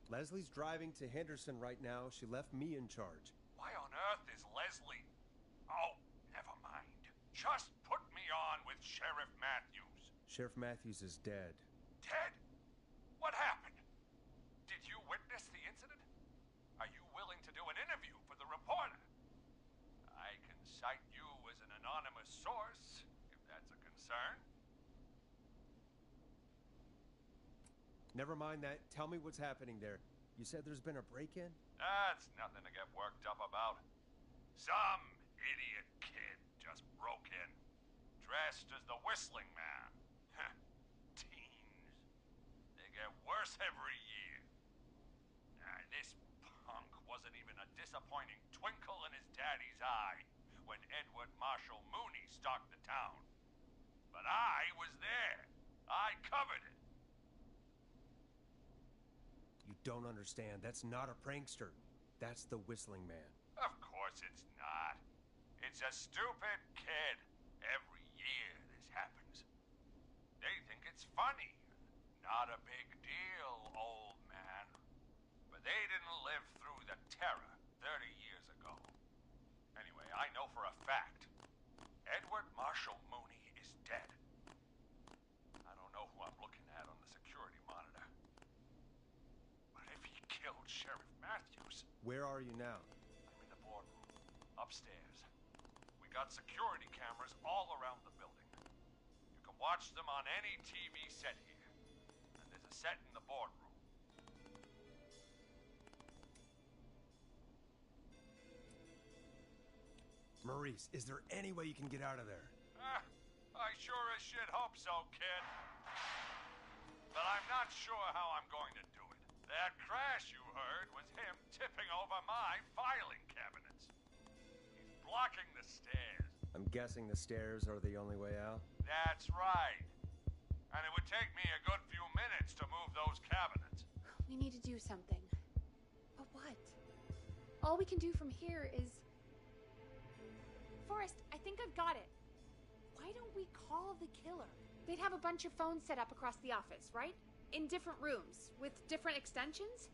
Speaker 1: Leslie's driving to Henderson right now. She left me in charge.
Speaker 5: Why on earth is Leslie? Oh, never mind. Just put me on with Sheriff Matthews.
Speaker 1: Sheriff Matthews is dead.
Speaker 5: Dead? What happened? Did you witness the incident? Are you willing to do an interview for the reporter? I can cite you as an anonymous source, if that's a concern.
Speaker 1: Never mind that. Tell me what's happening there. You said there's been a break-in?
Speaker 5: That's nothing to get worked up about. Some idiot kid just broke in, dressed as the Whistling Man. Teens. They get worse every year. This punk wasn't even a disappointing twinkle in his daddy's eye when Edward Marshall Mooney stalked the town. But I was there. I covered it.
Speaker 1: You don't understand. That's not a prankster. That's the Whistling Man.
Speaker 5: Of course it's not. It's a stupid kid. Every year this happens. They think it's funny. Not a big deal, old man. But they didn't live through the terror 30 years ago. Anyway, I know for a fact, Edward Marshall Mooney is dead. I don't know who I'm looking at on the security monitor. But if he killed Sheriff Matthews...
Speaker 1: Where are you now?
Speaker 5: I'm in the boardroom, upstairs. We got security cameras all around the building. You can watch them on any TV set here. And there's a set in the boardroom.
Speaker 1: Maurice, is there any way you can get out of there?
Speaker 5: I sure as shit hope so, kid. But I'm not sure how I'm going to do it. That crash you heard was him tipping over my filing cabinets. He's blocking the stairs.
Speaker 1: I'm guessing the stairs are the only way out?
Speaker 5: That's right. And it would take me a good few minutes to move those cabinets.
Speaker 2: We need to do something. But what? All we can do from here is... Forrest, I think I've got it. What? Why don't we call the killer? They'd have a bunch of phones set up across the office, right? In different rooms, with different extensions?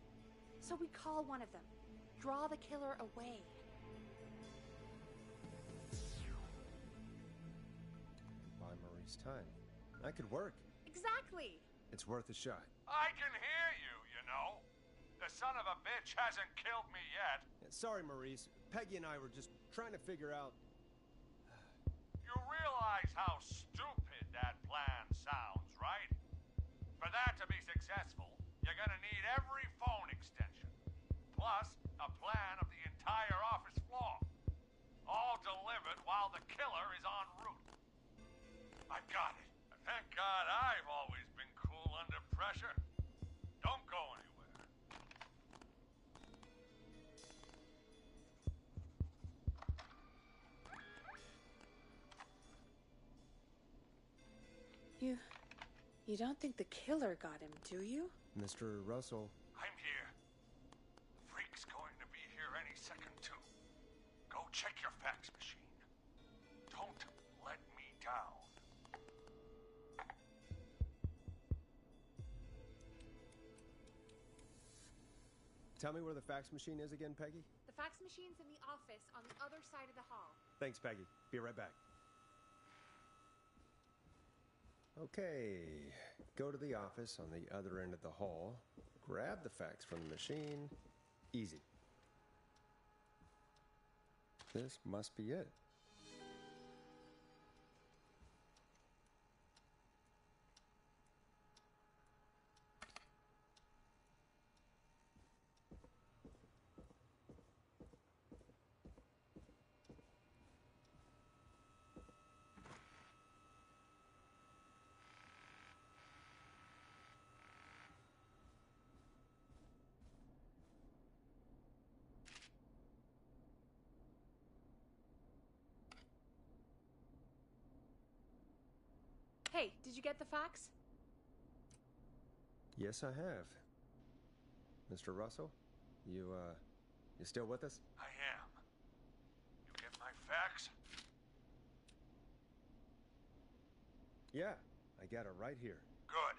Speaker 2: So we call one of them. Draw the killer away.
Speaker 1: Buy Maurice time. That could work.
Speaker 2: Exactly!
Speaker 1: It's worth a shot.
Speaker 5: I can hear you, you know. The son of a bitch hasn't killed me yet.
Speaker 1: Sorry, Maurice. Peggy and I were just trying to figure out...
Speaker 5: You realize how stupid that plan sounds, right? For that to be successful, you're gonna need every phone extension, plus a plan of the entire office floor. All delivered while the killer is en route. I got it. Thank God I've always been cool under pressure. Don't go anywhere.
Speaker 2: You don't think the killer got him, do you?
Speaker 1: Mr. Russell.
Speaker 5: I'm here. The freak's going to be here any second, too. Go check your fax machine. Don't let me down.
Speaker 1: Tell me where the fax machine is again, Peggy?
Speaker 2: The fax machine's in the office on the other side of the hall.
Speaker 1: Thanks, Peggy. Be right back. Okay, go to the office on the other end of the hall, grab the fax from the machine. Easy. This must be it.
Speaker 2: Hey, did you get the fax?
Speaker 1: Yes, I have. Mr. Russell, you still with us?
Speaker 5: I am. You get my fax?
Speaker 1: Yeah, I got it right here.
Speaker 5: Good.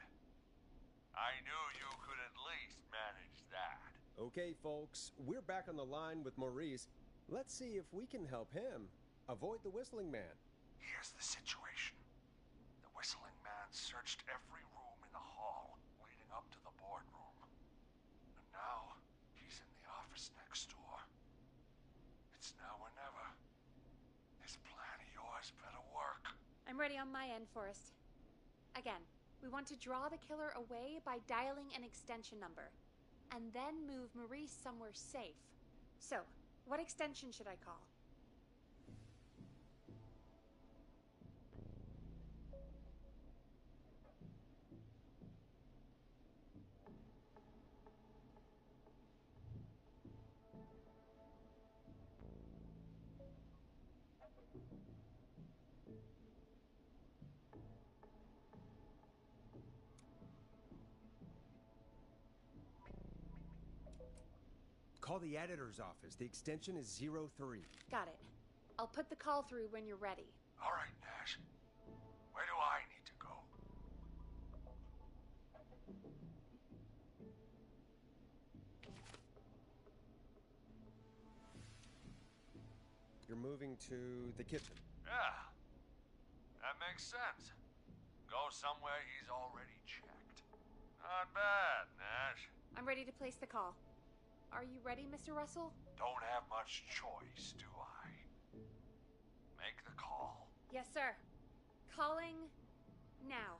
Speaker 5: I knew you could at least manage that.
Speaker 1: Okay, folks, we're back on the line with Maurice. Let's see if we can help him avoid the Whistling Man.
Speaker 5: Here's the situation. The Whistling Man searched every room in the hall leading up to the boardroom. And now, he's in the office next door. It's now or never. This plan of yours better work.
Speaker 2: I'm ready on my end, Forrest. Again, we want to draw the killer away by dialing an extension number, and then move Maurice somewhere safe. So, what extension should I call?
Speaker 1: Call the editor's office. The extension is 03.
Speaker 2: Got it. I'll put the call through when you're ready.
Speaker 5: All right, Nash. Where do I need to go?
Speaker 1: You're moving to the kitchen.
Speaker 5: Yeah. That makes sense. Go somewhere he's already checked. Not bad, Nash.
Speaker 2: I'm ready to place the call. Are you ready, Mr. Russell?
Speaker 5: Don't have much choice, do I? Make the call.
Speaker 2: Yes, sir. Calling now.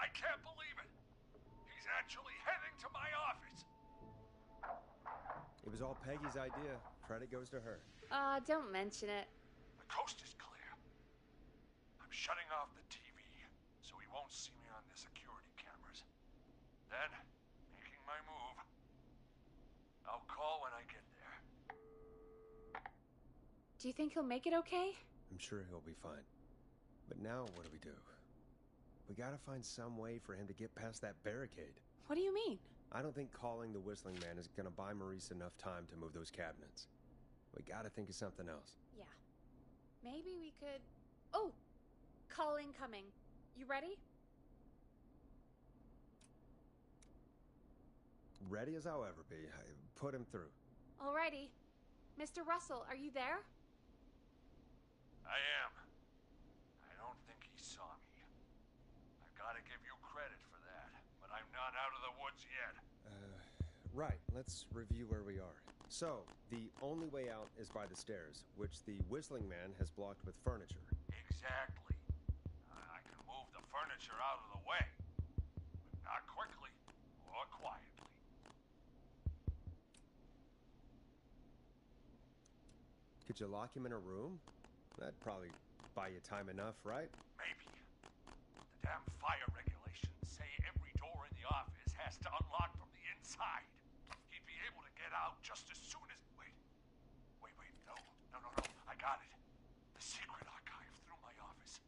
Speaker 5: I can't believe it. He's actually heading to my office.
Speaker 1: It was all Peggy's idea. Credit goes to her.
Speaker 2: Don't mention it.
Speaker 5: The coast is clear. I'm shutting off the TV so he won't see me on the security cameras. Then, making my move. I'll call when I get there.
Speaker 2: Do you think he'll make it okay?
Speaker 1: I'm sure he'll be fine. But now what do? We gotta find some way for him to get past that barricade.
Speaker 2: What do you mean?
Speaker 1: I don't think calling the Whistling Man is gonna buy Maurice enough time to move those cabinets. We gotta think of something else.
Speaker 2: Yeah. Maybe we could... Oh! Call incoming. You ready?
Speaker 1: Ready as I'll ever be. Put him through.
Speaker 2: Alrighty. Mr. Russell, are you there?
Speaker 5: I am. I don't think he saw me. I gotta give you credit for that, but I'm not out of the woods yet.
Speaker 1: Right. Let's review where we are. So, the only way out is by the stairs, which the Whistling Man has blocked with furniture.
Speaker 5: Exactly. I can move the furniture out of the way, but not quickly or quietly.
Speaker 1: Could you lock him in a room? That'd probably buy you time enough, right?
Speaker 5: Maybe. The damn fire regulations say every door in the office has to unlock from the inside. He'd be able to get out just as soon as... Wait, no. I got it. The secret archive through my office,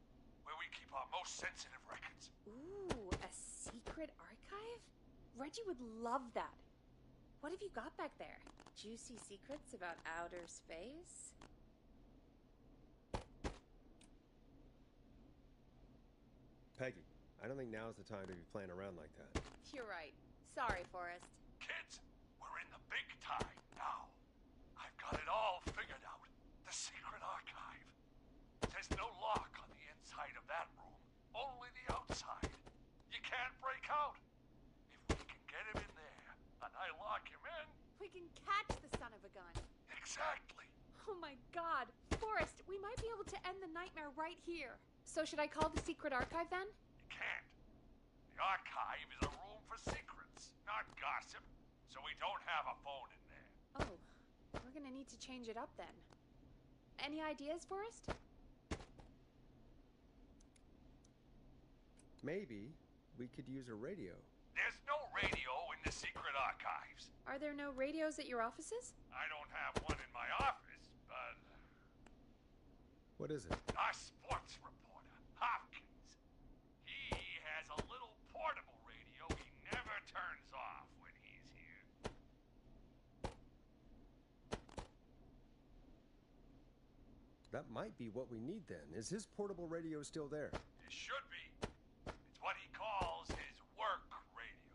Speaker 5: where we keep our most sensitive records.
Speaker 2: Ooh, a secret archive? Reggie would love that. What have you got back there? Juicy secrets about outer space?
Speaker 1: Peggy, I don't think now's the time to be playing around like that.
Speaker 2: You're right. Sorry, Forrest.
Speaker 5: Kids, we're in the big time now. I've got it all figured out. The secret archive. There's no lock on the inside of that room, only the outside. You can't break out. If we can get him in there, and I lock him in...
Speaker 2: We can catch the son of a gun.
Speaker 5: Exactly.
Speaker 2: Oh my god. Forrest, we might be able to end the nightmare right here. So should I call the secret archive then?
Speaker 5: You can't. The archive is a room for secrets, not gossip, so we don't have a phone in there.
Speaker 2: Oh, we're gonna need to change it up then. Any ideas, Forrest?
Speaker 1: Maybe we could use a radio.
Speaker 5: There's no radio in the secret archives.
Speaker 2: Are there no radios at your offices?
Speaker 5: I don't have one in my office, but...
Speaker 1: What is it?
Speaker 5: Our sports reporter, Hopkins. He has a little portable radio he never turns off when he's here.
Speaker 1: That might be what we need then. Is his portable radio still there?
Speaker 5: It should be. It's what he calls his work radio.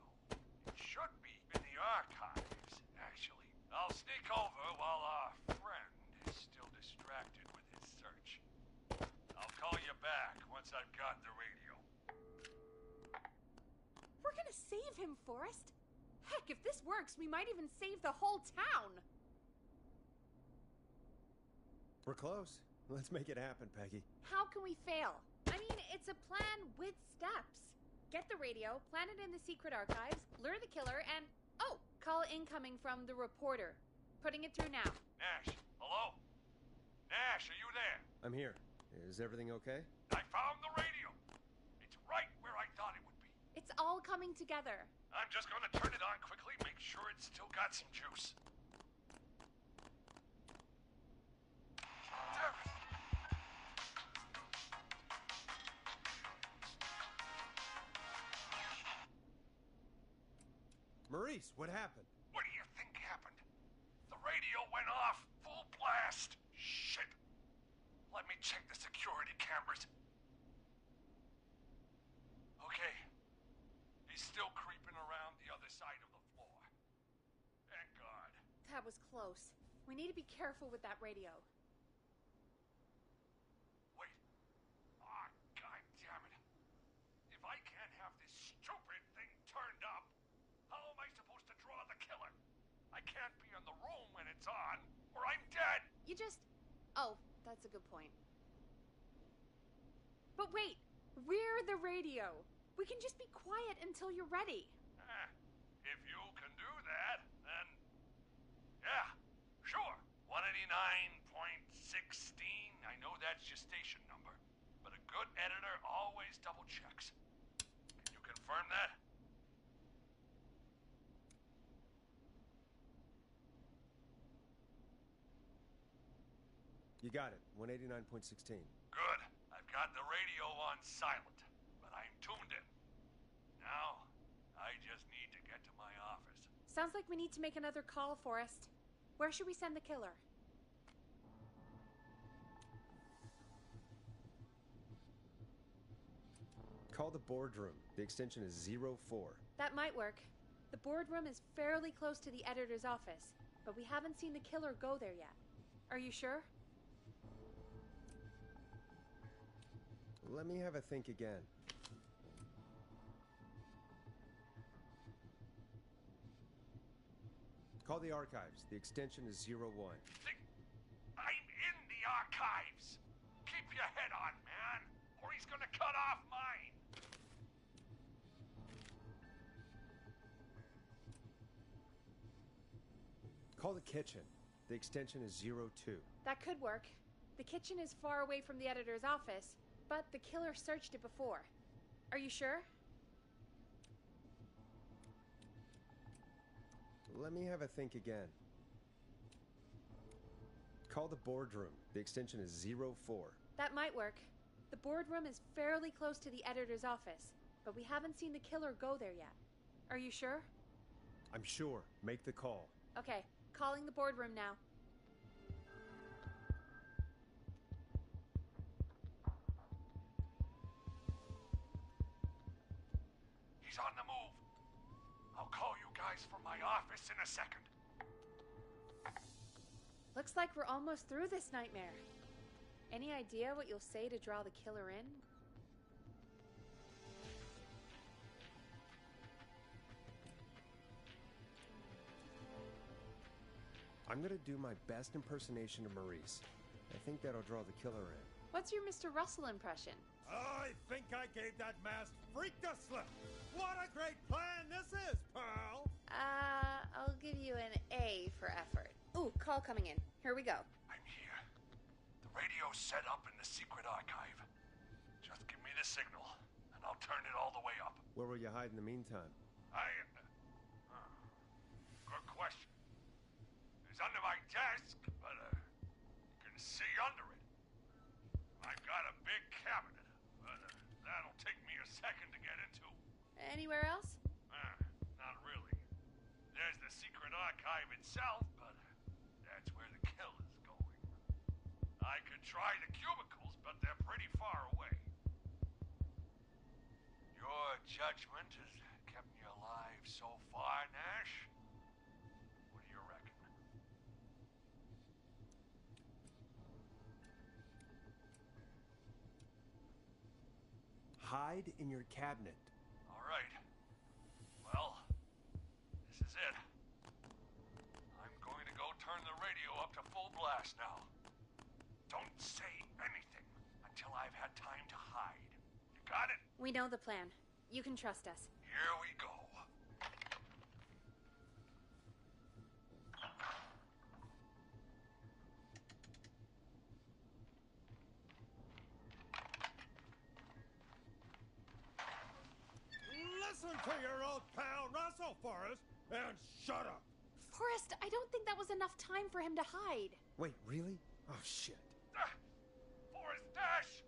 Speaker 5: It should be in the archives, actually. I'll sneak over while our friend is still distracted with his search. I'll call you back once I've got the radio.
Speaker 2: We're gonna save him, Forrest. Heck, if this works, we might even save the whole town.
Speaker 1: We're close. Let's make it happen, Peggy.
Speaker 2: How can we fail? I mean, it's a plan with steps. Get the radio, plant it in the secret archives, lure the killer, and... Oh, call incoming from the reporter. Putting it through now.
Speaker 5: Nash, hello? Nash, are you there?
Speaker 1: I'm here. Is everything okay?
Speaker 5: I found the radio. It's right where I thought it would be.
Speaker 2: It's all coming together.
Speaker 5: I'm just gonna turn it on quickly, make sure it's still got some juice. Damn it.
Speaker 1: Maurice, what happened?
Speaker 5: What do you think happened? The radio went off, full blast. Shit. Let me check the security cameras. Okay. He's still creeping around the other side of the floor. Thank God.
Speaker 2: That was close. We need to be careful with that radio.
Speaker 5: Wait. Ah, God damn it. If I can't have this stupid thing turned up, how am I supposed to draw the killer? I can't be in the room when it's on, or I'm dead.
Speaker 2: You just... Oh, that's a good point. But wait, we're the radio. We can just be quiet until you're ready.
Speaker 5: If you can do that, then... Yeah, sure. 189.16. I know that's your station number, but a good editor always double checks. Can you confirm that?
Speaker 1: You got it. 189.16.
Speaker 5: Good. I've got the radio on silent, but I'm tuned in. Now, I just need to get to my office.
Speaker 2: Sounds like we need to make another call, Forrest. Where should we send the killer?
Speaker 1: Call the boardroom. The extension is 04.
Speaker 2: That might work. The boardroom is fairly close to the editor's office, but we haven't seen the killer go there yet. Are you sure?
Speaker 1: Let me have a think again. Call the archives. The extension is 01.
Speaker 5: I'm in the archives. Keep your head on, man, or he's gonna cut off mine.
Speaker 1: Call the kitchen. The extension is 02.
Speaker 2: That could work. The kitchen is far away from the editor's office, but the killer searched it before. Are you sure?
Speaker 1: Let me have a think again. Call the boardroom. The extension is 04.
Speaker 2: That might work. The boardroom is fairly close to the editor's office, but we haven't seen the killer go there yet. Are you sure?
Speaker 1: I'm sure. Make the call.
Speaker 2: Okay, calling the boardroom now.
Speaker 5: He's on the move. I'll call you guys from my office in a second.
Speaker 2: Looks like we're almost through this nightmare. Any idea what you'll say to draw the killer in?
Speaker 1: I'm gonna do my best impersonation of Maurice. I think that'll draw the killer in.
Speaker 2: What's your Mr. Russell impression?
Speaker 7: I think I gave that masked freak the slip. What a great plan this is, pal.
Speaker 2: I'll give you an A for effort. Ooh, call coming in. Here we go.
Speaker 5: I'm here. The radio's set up in the secret archive. Just give me the signal, and I'll turn it all the way up.
Speaker 1: Where will you hide in the meantime?
Speaker 5: Good question. It's under my desk, but you can see under it. I've got a big cabinet, but that'll take me a second to get into.
Speaker 2: Anywhere else?
Speaker 5: Not really. There's the secret archive itself, but that's where the killer's going. I could try the cubicles, but they're pretty far away. Your judgment has kept me alive so far, Nash. What do you reckon?
Speaker 1: Hide in your cabinet.
Speaker 5: All right. Well, this is it. I'm going to go turn the radio up to full blast now. Don't say anything until I've had time to hide. You got it?
Speaker 2: We know the plan. You can trust us.
Speaker 5: Here we go.
Speaker 7: Listen to your old pal Russell, Forrest, and shut up.
Speaker 2: Forrest, I don't think that was enough time for him to hide.
Speaker 1: Wait, really? Oh, shit.
Speaker 5: Forrest Dash!